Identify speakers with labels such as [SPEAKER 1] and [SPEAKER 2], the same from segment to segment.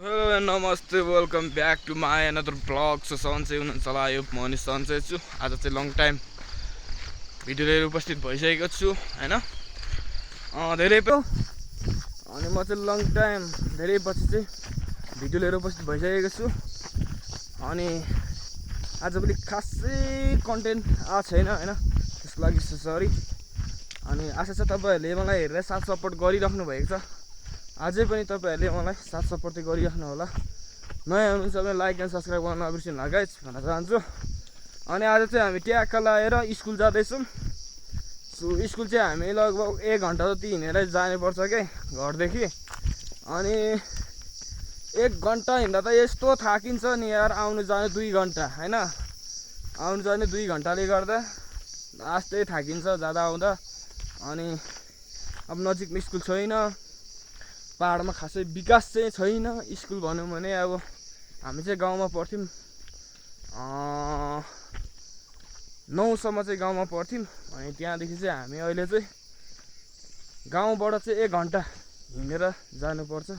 [SPEAKER 1] Hello नमस्ते welcome back to my another blog. So सन्चै हुनुहुन्छ होला, यो म नि सन्चै छु। आज चाहिँ लङ टाइम भिडियो लिएर उपस्थित भइसकेको छु होइन, धेरै अनि म चाहिँ लङ टाइम धेरै पछि चाहिँ भिडियो लिएर उपस्थित भइसकेको छु। अनि आज पनि खासै कन्टेन्ट आएको छैन होइन, त्यसको लागि सरी। अनि आशा छ तपाईँहरूले मलाई हेरेर साथ सपोर्ट गरिराख्नु भएको छ। अझै पनि तपाईँहरूले मलाई साथ सपोर्ट चाहिँ गरिराख्नु होला। नयाँ हुनुहुन्छ भने लाइक एन्ड सब्सक्राइब गर्न नबिर्सिनु होला गाइज भन्न चाहन्छु। अनि आज चाहिँ हामी ट्याक्क लगाएर स्कुल जाँदैछौँ। सो स्कुल चाहिँ हामी लगभग 1 घन्टा जति हिँडेर जानुपर्छ क्या घरदेखि। अनि 1 घन्टा हिँड्दा त यस्तो थाकिन्छ नि यार, आउनु जानु 2 घन्टा होइन, आउनु जानु 2 घन्टाले गर्दा लास्टै थाकिन्छ जाँदा आउँदा। अनि अब नजिकमा स्कुल छैन, पाहाडमा खासै विकास चाहिँ छैन। स्कुल भनौँ भने अब हामी चाहिँ गाउँमा पढ्थ्यौँ, 9 सम्म चाहिँ गाउँमा पढ्थ्यौँ। अनि त्यहाँदेखि चाहिँ हामी अहिले चाहिँ गाउँबाट चाहिँ 1 घन्टा हिँडेर जानुपर्छ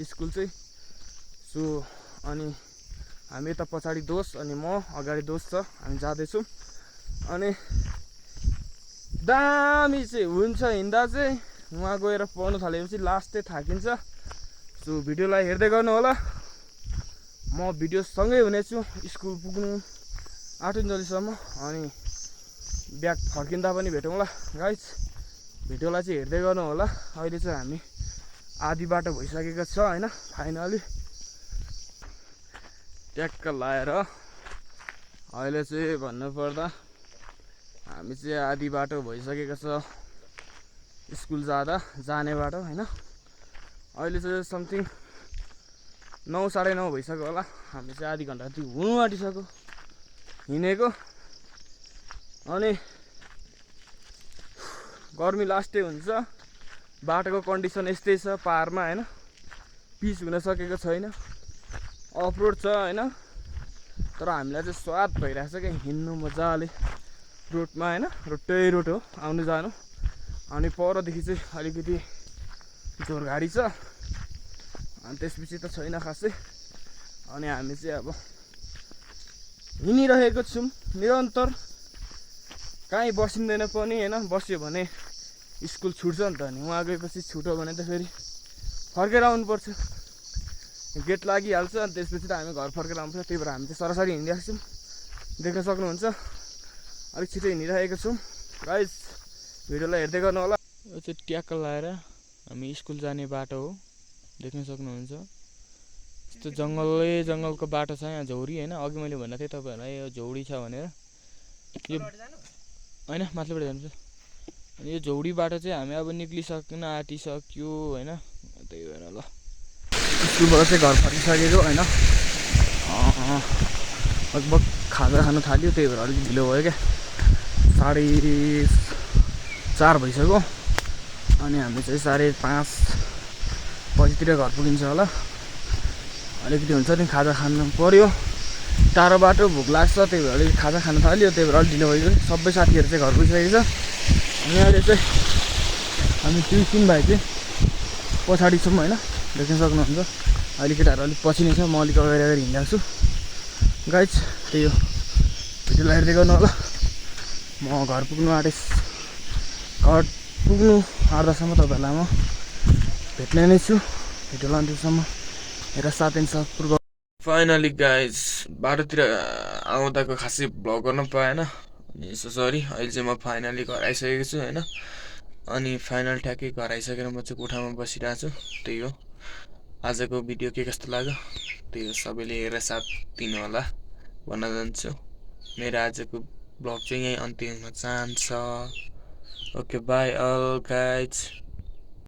[SPEAKER 1] स्कुल चाहिँ। सो अनि हामी यता पछाडि दोस्त अनि म अगाडि दोस्त छ, हामी जाँदैछौँ। अनि दामी चाहिँ हुन्छ हिँड्दा चाहिँ, उहाँ गएर पढ्नु थालेपछि लास्टै थाकिन्छ। सो भिडियोलाई हेर्दै गर्नु होला, म भिडियोसँगै हुनेछु स्कुल पुग्नु आँटिन्जेलसम्म। अनि ब्याग फर्किँदा पनि भेटौँला गाइज, भिडियोलाई चाहिँ हेर्दै गर्नु होला। अहिले चाहिँ हामी आधी बाटो भइसकेको छ होइन, फाइनली ट्याक्क लाएर अहिले चाहिँ भन्नुपर्दा हामी चाहिँ आधी बाटो भइसकेको छ स्कुल जाने बाटो होइन। अहिले चाहिँ समथिङ 9 साढे 9 भइसक्यो होला। हामी चाहिँ आधी घन्टा जति हुनु आँटिसक्यो हिँडेको। अनि गर्मी लास्टै हुन्छ, बाटोको कन्डिसन यस्तै छ पाहाडमा होइन, पिच हुन सकेको छैन, अफरोड छ होइन। तर हामीलाई चाहिँ स्वाद भइरहेछ क्या हिँड्नु मजाले रोडमा होइन, रोटै रोड हो आउनु जानु। अनि परदेखि चाहिँ अलिकति जोरगाडी छ, अनि त्यसपछि त छैन खासै। अनि हामी चाहिँ अब हिँडिरहेको छौँ निरन्तर, कहीँ बसिँदैन पनि होइन। बस्यो भने स्कुल छुट्छ नि त, अनि उहाँ गएपछि छुट्यो भने त फेरि फर्केर आउनुपर्छ, गेट लागिहाल्छ। अनि त्यसपछि त हामी घर फर्केर आउँछ। त्यही भएर हामी चाहिँ सरसरी हिँडिरहेको छौँ, देख्न सक्नुहुन्छ अलिक छिटो हिँडिरहेको छौँ गाइज, भिडियोलाई हेर्दै गर्नु होला। यो चाहिँ ट्याक्क लाएर हामी स्कुल जाने बाटो हो, देख्न सक्नुहुन्छ। यस्तो जङ्गलको बाटो छ यहाँ, झौडी होइन। अघि मैले भनेको थिएँ तपाईँहरूलाई यो झौडी छ भनेर, यो होइन माथिबाट जान्छ। अनि यो झौडी बाटो चाहिँ हामी अब निक्लिसक्न आँटिसक्यो होइन। त्यही भएर ल स्कुलबाट चाहिँ घर फर्किसकेको होइन, लगभग खाजा खानु थाल्यो, त्यही भएर अलिक ढिलो भयो क्या, 4:30 भइसक्यो। अनि हामी चाहिँ 5:30 बजीतिर घर पुगिन्छ होला। अलिकति हुन्छ नि, खाजा खानु पऱ्यो, टाढो बाटो भोक लाग्छ, त्यही भएर अलिक खाजा खानु थाल्यो, त्यही भएर अलिक ढिलो भइगयो। सबै साथीहरू चाहिँ घर पुगिसकेको छ। अनि अहिले चाहिँ हामी ट्युसन भाइ चाहिँ पछाडि छौँ होइन, देख्न सक्नुहुन्छ। अहिले केटाहरू अलिक पछि नै छ, म अलिक अगाडि हिँडिरहेको छु गाइज। त्यही हो, भिडियोलाई हेर्दै गर्नु होला। म घर पुग्नु घर पुग्नु आँट्दासम्म तपाईँहरूलाई म भेट्ने नै छु। भिडियो लान्थ्योसम्म हेरेर साथ एन्ड सपोर्ट। फाइनली गाइज बाटोतिर आउँदाको खासै भ्लग गर्न पाएन, अनि सरी। अहिले चाहिँ म फाइनली घर आइसकेको छु होइन। अनि फाइनल ठ्याक्कै घर आइसकेर म चाहिँ कोठामा बसिरहेको छु। त्यही हो, आजको भिडियो के कस्तो लाग्यो त्यही हो, सबैले हेरेर साथ दिनु होला भन्न चाहन्छु। मेरो आजको ब्लग चाहिँ यहीँ अन्त्य हुन चाहन्छ। Okay bye all guys.